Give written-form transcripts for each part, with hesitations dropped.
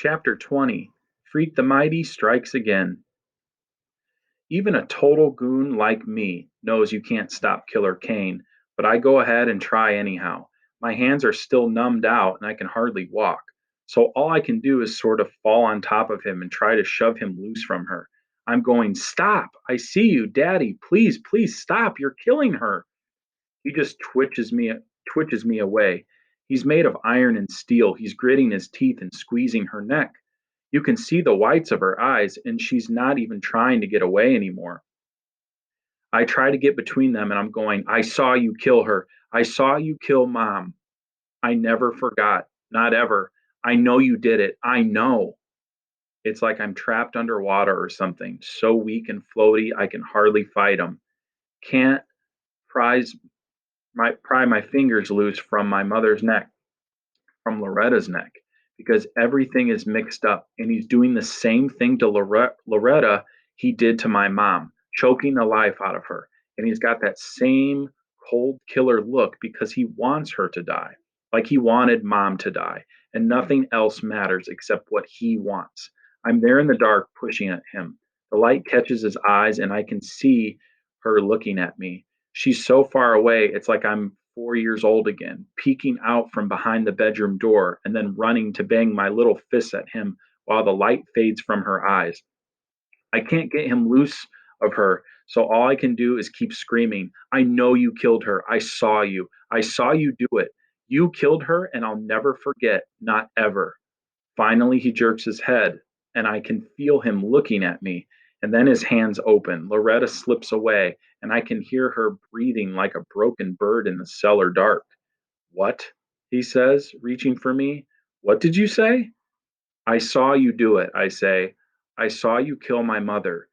Chapter 20. Freak the Mighty strikes again. Even a total goon like me knows you can't stop Killer Kane, but I go ahead and try anyhow. My hands are still numbed out and I can hardly walk. So all I can do is sort of fall on top of him and try to shove him loose from her. I'm going, "Stop! I see you, Daddy. Please, please stop. You're killing her." He just twitches me away. He's made of iron and steel. He's gritting his teeth and squeezing her neck. You can see the whites of her eyes, and she's not even trying to get away anymore. I try to get between them, and I'm going, "I saw you kill her. I saw you kill Mom. I never forgot. Not ever. I know you did it. I know." It's like I'm trapped underwater or something, so weak and floaty I can hardly fight him. Can't prise pry my fingers loose from my mother's neck, from Loretta's neck, because everything is mixed up, and he's doing the same thing to Loretta he did to my mom, choking the life out of her. And he's got that same cold killer look because he wants her to die, like he wanted Mom to die, and nothing else matters except what he wants. I'm there in the dark pushing at him. The light catches his eyes, and I can see her looking at me. She's so far away, it's like I'm 4 years old again, peeking out from behind the bedroom door and then running to bang my little fists at him while the light fades from her eyes. I can't get him loose of her, so all I can do is keep screaming, "I know you killed her. I saw you. I saw you do it. You killed her, and I'll never forget, not ever." Finally, he jerks his head, and I can feel him looking at me. And then his hands open. Loretta slips away, and I can hear her breathing like a broken bird in the cellar dark. "What?" he says, reaching for me. "What did you say?" "I saw you do it," I say. "I saw you kill my mother."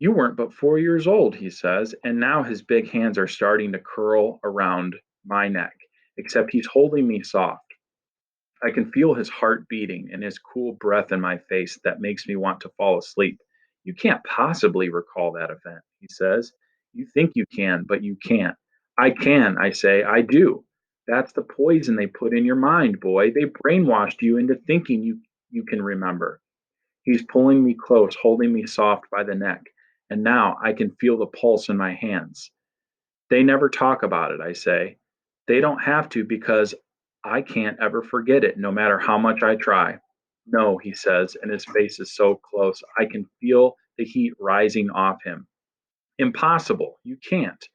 "You weren't but 4 years old," he says, and now his big hands are starting to curl around my neck, except he's holding me soft. I can feel his heart beating and his cool breath in my face that makes me want to fall asleep. "You can't possibly recall that event," he says. "You think you can, but you can't." "I can," I say. "I do. That's the poison they put in your mind, boy. They brainwashed you into thinking you can remember." He's pulling me close, holding me soft by the neck, and now I can feel the pulse in my hands. "They never talk about it," I say. "They don't have to because I can't ever forget it, no matter how much I try." "No," he says, and his face is so close I can feel the heat rising off him. "Impossible. You can't.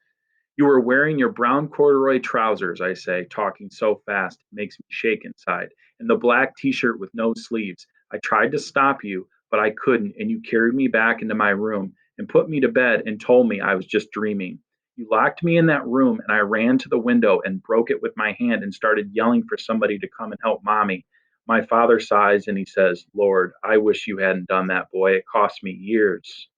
You were wearing your brown corduroy trousers," I say, talking so fast it makes me shake inside, "and the black t shirt with no sleeves. I tried to stop you, but I couldn't, and you carried me back into my room and put me to bed and told me I was just dreaming. You locked me in that room, and I ran to the window and broke it with my hand and started yelling for somebody to come and help Mommy." My father sighs and he says, "Lord, I wish you hadn't done that, boy. It cost me years."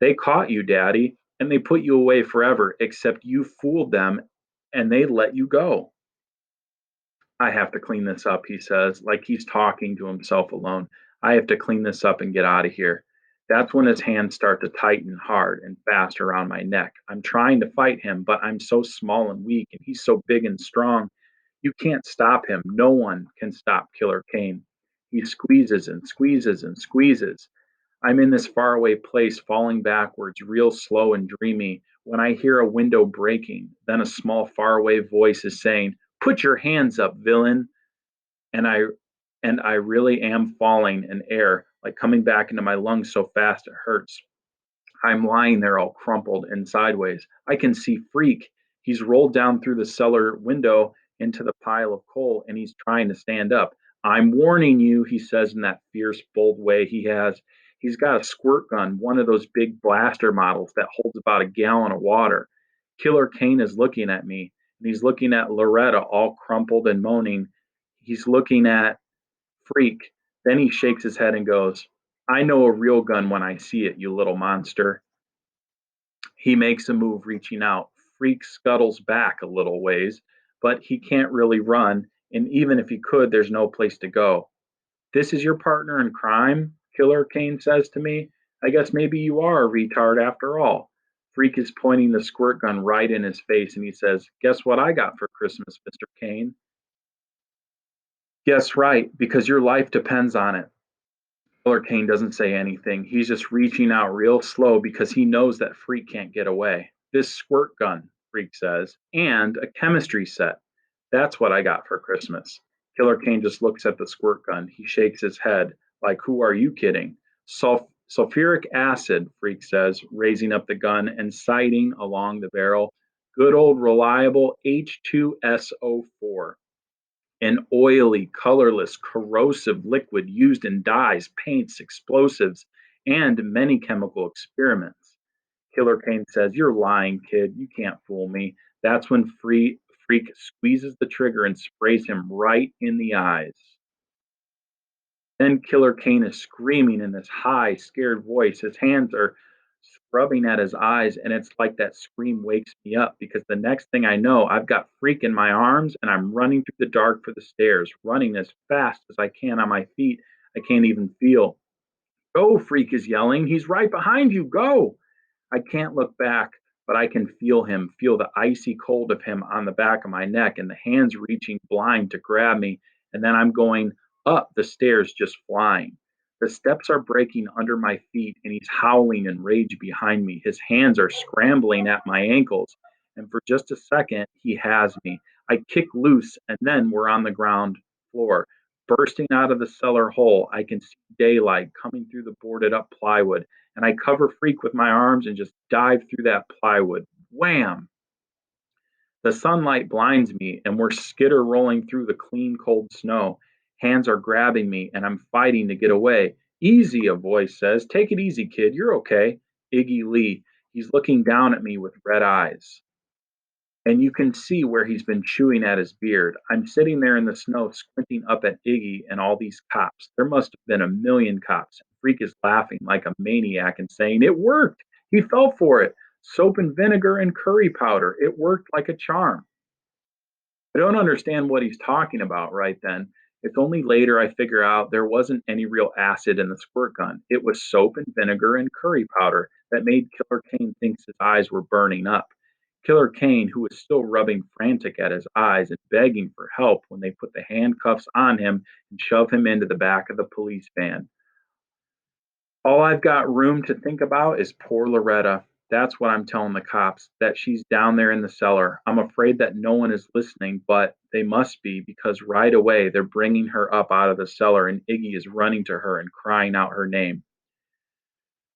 "They caught you, Daddy, and they put you away forever, except you fooled them and they let you go." "I have to clean this up," he says, like he's talking to himself alone. "I have to clean this up and get out of here." That's when his hands start to tighten hard and fast around my neck. I'm trying to fight him, but I'm so small and weak, and he's so big and strong. You can't stop him. No one can stop Killer Kane. He squeezes and squeezes and squeezes. I'm in this faraway place, falling backwards, real slow and dreamy, when I hear a window breaking. Then a small, faraway voice is saying, "Put your hands up, villain!" And I really am falling in air, like coming back into my lungs so fast it hurts. I'm lying there all crumpled and sideways. I can see Freak. He's rolled down through the cellar window into the pile of coal, and he's trying to stand up. "I'm warning you," he says in that fierce, bold way he has. He's got a squirt gun, one of those big blaster models that holds about a gallon of water. Killer Kane is looking at me, and he's looking at Loretta, all crumpled and moaning. He's looking at Freak. Then he shakes his head and goes, "I know a real gun when I see it, you little monster." He makes a move reaching out. Freak scuttles back a little ways, but he can't really run, and even if he could, there's no place to go. "This is your partner in crime?" Killer Kane says to me. "I guess maybe you are a retard after all." Freak is pointing the squirt gun right in his face, and he says, "Guess what I got for Christmas, Mr. Kane?" Guess right, because your life depends on it. Killer Kane doesn't say anything. He's just reaching out real slow because he knows that Freak can't get away. This squirt gun, Freak says, and a chemistry set. That's what I got for Christmas. Killer Kane just looks at the squirt gun. He shakes his head, like, who are you kidding? Sulfuric acid, Freak says, raising up the gun and sighting along the barrel. Good old reliable H2SO4, an oily, colorless, corrosive liquid used in dyes, paints, explosives, and many chemical experiments. Killer Kane says, "You're lying, kid. You can't fool me." That's when Freak squeezes the trigger and sprays him right in the eyes. Then Killer Kane is screaming in this high, scared voice. His hands are scrubbing at his eyes, and it's like that scream wakes me up because the next thing I know, I've got Freak in my arms and I'm running through the dark for the stairs, running as fast as I can on my feet. I can't even feel. Go, Freak is yelling. He's right behind you. Go. I can't look back, but I can feel him, feel the icy cold of him on the back of my neck and the hands reaching blind to grab me. And then I'm going up the stairs, just flying. The steps are breaking under my feet, and he's howling in rage behind me. His hands are scrambling at my ankles. And for just a second, he has me. I kick loose, and then we're on the ground floor. Bursting out of the cellar hole, I can see daylight coming through the boarded up plywood, and I cover Freak with my arms and just dive through that plywood. Wham! The sunlight blinds me, and we're skitter rolling through the clean, cold snow. Hands are grabbing me, and I'm fighting to get away. Easy, a voice says. Take it easy, kid. You're okay. Iggy Lee. He's looking down at me with red eyes, and you can see where he's been chewing at his beard. I'm sitting there in the snow, squinting up at Iggy and all these cops. There must have been a million cops. Freak is laughing like a maniac and saying, "It worked! He fell for it! Soap and vinegar and curry powder. It worked like a charm." I don't understand what he's talking about right then. It's only later I figure out there wasn't any real acid in the squirt gun. It was soap and vinegar and curry powder that made Killer Kane think his eyes were burning up. Killer Kane, who was still rubbing frantic at his eyes and begging for help when they put the handcuffs on him and shove him into the back of the police van. All I've got room to think about is poor Loretta. That's what I'm telling the cops, that she's down there in the cellar. I'm afraid that no one is listening, but they must be because right away they're bringing her up out of the cellar and Iggy is running to her and crying out her name.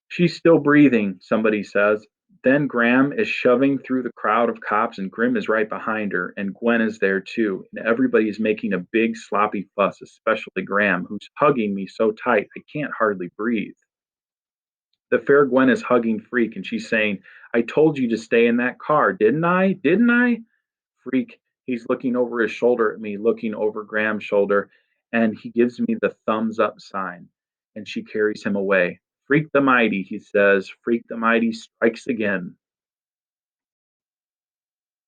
She's still breathing, somebody says. Then Graham is shoving through the crowd of cops, and Grim is right behind her, and Gwen is there too. And everybody is making a big sloppy fuss, especially Graham, who's hugging me so tight I can't hardly breathe. The fair Gwen is hugging Freak and she's saying, "I told you to stay in that car, didn't I? Didn't I?" Freak, he's looking over his shoulder at me, looking over Graham's shoulder, and he gives me the thumbs up sign. And she carries him away. "Freak the Mighty," he says. "Freak the Mighty strikes again."